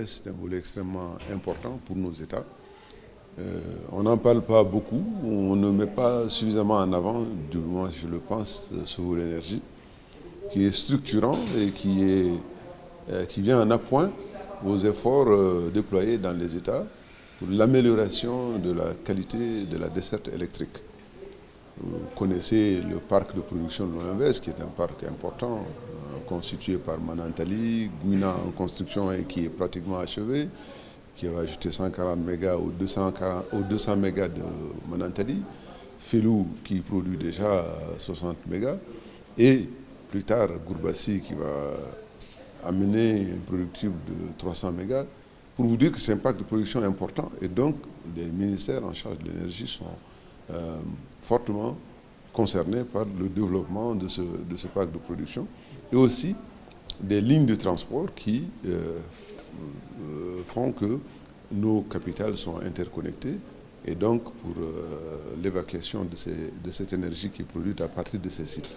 C'est un volet extrêmement important pour nos États. On n'en parle pas beaucoup, on ne met pas suffisamment en avant, du moins je le pense, ce volet énergie, qui est structurant et qui vient en appoint aux efforts déployés dans les États pour l'amélioration de la qualité de la desserte électrique. Vous connaissez le parc de production de l'OMVS, qui est un parc important, constitué par Manantali, Gouina en construction et qui est pratiquement achevé, qui va ajouter 140 mégas aux 200 mégas de Manantali, Felou qui produit déjà 60 mégas, et plus tard Gourbassi qui va amener un productif de 300 mégas, pour vous dire que c'est un parc de production important, et donc les ministères en charge de l'énergie sont fortement concernés par le développement de ce parc de production, et aussi des lignes de transport qui font que nos capitales sont interconnectées, et donc pour l'évacuation de cette énergie qui est produite à partir de ces sites.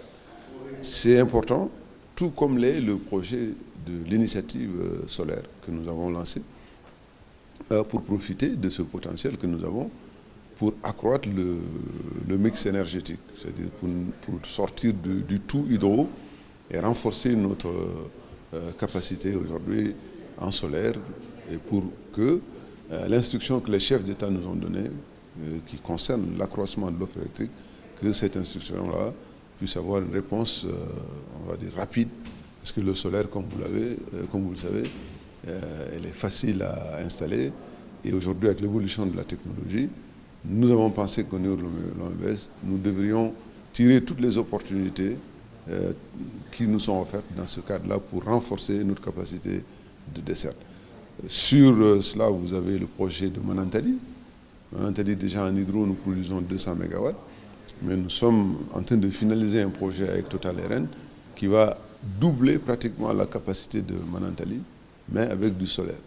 C'est important, tout comme l'est le projet de l'initiative solaire que nous avons lancé pour profiter de ce potentiel que nous avons pour accroître le mix énergétique, c'est-à-dire pour sortir du tout hydro et renforcer notre capacité aujourd'hui en solaire, et pour que l'instruction que les chefs d'État nous ont donnée, qui concerne l'accroissement de l'offre électrique, que cette instruction-là puisse avoir une réponse, on va dire, rapide, parce que le solaire, comme vous le savez, elle est facile à installer, et aujourd'hui, avec l'évolution de la technologie, nous avons pensé qu'au niveau de l'OMVS, nous devrions tirer toutes les opportunités qui nous sont offertes dans ce cadre-là pour renforcer notre capacité de desserte. Sur cela, vous avez le projet de Manantali. Manantali, déjà en hydro, nous produisons 200 MW, mais nous sommes en train de finaliser un projet avec Total RN qui va doubler pratiquement la capacité de Manantali, mais avec du solaire.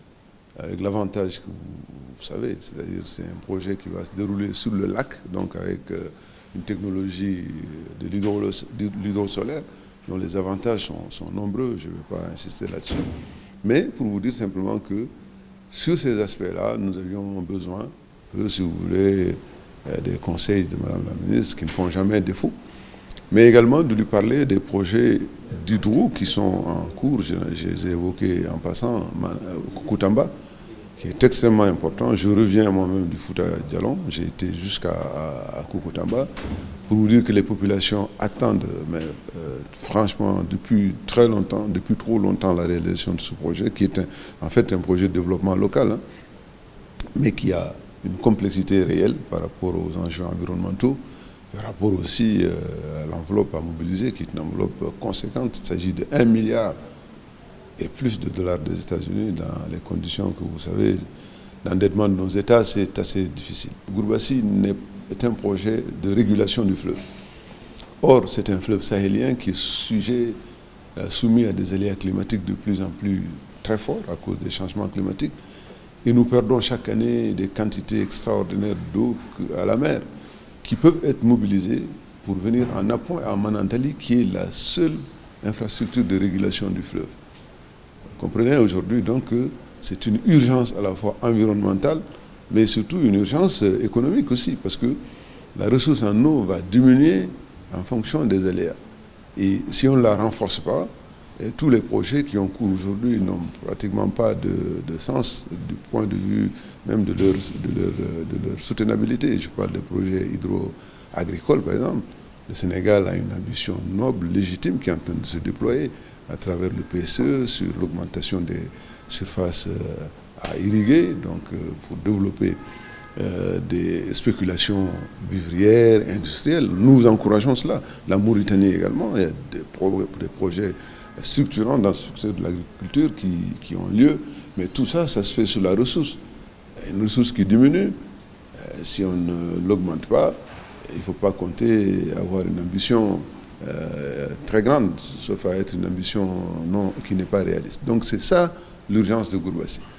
Avec l'avantage que vous savez, c'est-à-dire c'est un projet qui va se dérouler sur le lac, donc avec une technologie de l'hydrosolaire, dont les avantages sont nombreux, je ne vais pas insister là-dessus. Mais pour vous dire simplement que sur ces aspects-là, nous avions besoin, si vous voulez, des conseils de Madame la ministre qui ne font jamais défaut, mais également de lui parler des projets d'hydro qui sont en cours. Je les ai évoqués en passant, Koukountamba, qui est extrêmement important. Je reviens moi-même du Fouta Djallon, j'ai été jusqu'à Koukountamba, pour vous dire que les populations attendent, mais franchement, depuis très longtemps, depuis trop longtemps, la réalisation de ce projet, qui est en fait un projet de développement local, hein, mais qui a une complexité réelle par rapport aux enjeux environnementaux, par rapport aussi à l'enveloppe à mobiliser, qui est une enveloppe conséquente. Il s'agit de 1 milliard et plus de dollars des États-Unis dans les conditions que vous savez, l'endettement de nos États, c'est assez difficile. Gourbassi est un projet de régulation du fleuve. Or, c'est un fleuve sahélien qui est soumis à des aléas climatiques de plus en plus très forts à cause des changements climatiques. Et nous perdons chaque année des quantités extraordinaires d'eau à la mer qui peuvent être mobilisées pour venir en appoint à Manantali, qui est la seule infrastructure de régulation du fleuve. Vous comprenez aujourd'hui donc que c'est une urgence à la fois environnementale, mais surtout une urgence économique aussi, parce que la ressource en eau va diminuer en fonction des aléas. Et si on ne la renforce pas, tous les projets qui ont cours aujourd'hui n'ont pratiquement pas de sens du point de vue même de leur soutenabilité. Je parle des projets hydro-agricoles, par exemple. Le Sénégal a une ambition noble, légitime, qui est en train de se déployer à travers le PSE sur l'augmentation des surfaces à irriguer, donc pour développer des spéculations vivrières, industrielles. Nous encourageons cela. La Mauritanie également, il y a des projets structurants dans le secteur de l'agriculture qui ont lieu, mais tout ça, ça se fait sur la ressource. Une ressource qui diminue, si on ne l'augmente pas, il ne faut pas compter avoir une ambition très grande, sauf à être une ambition qui n'est pas réaliste. Donc c'est ça l'urgence de Gourbassi.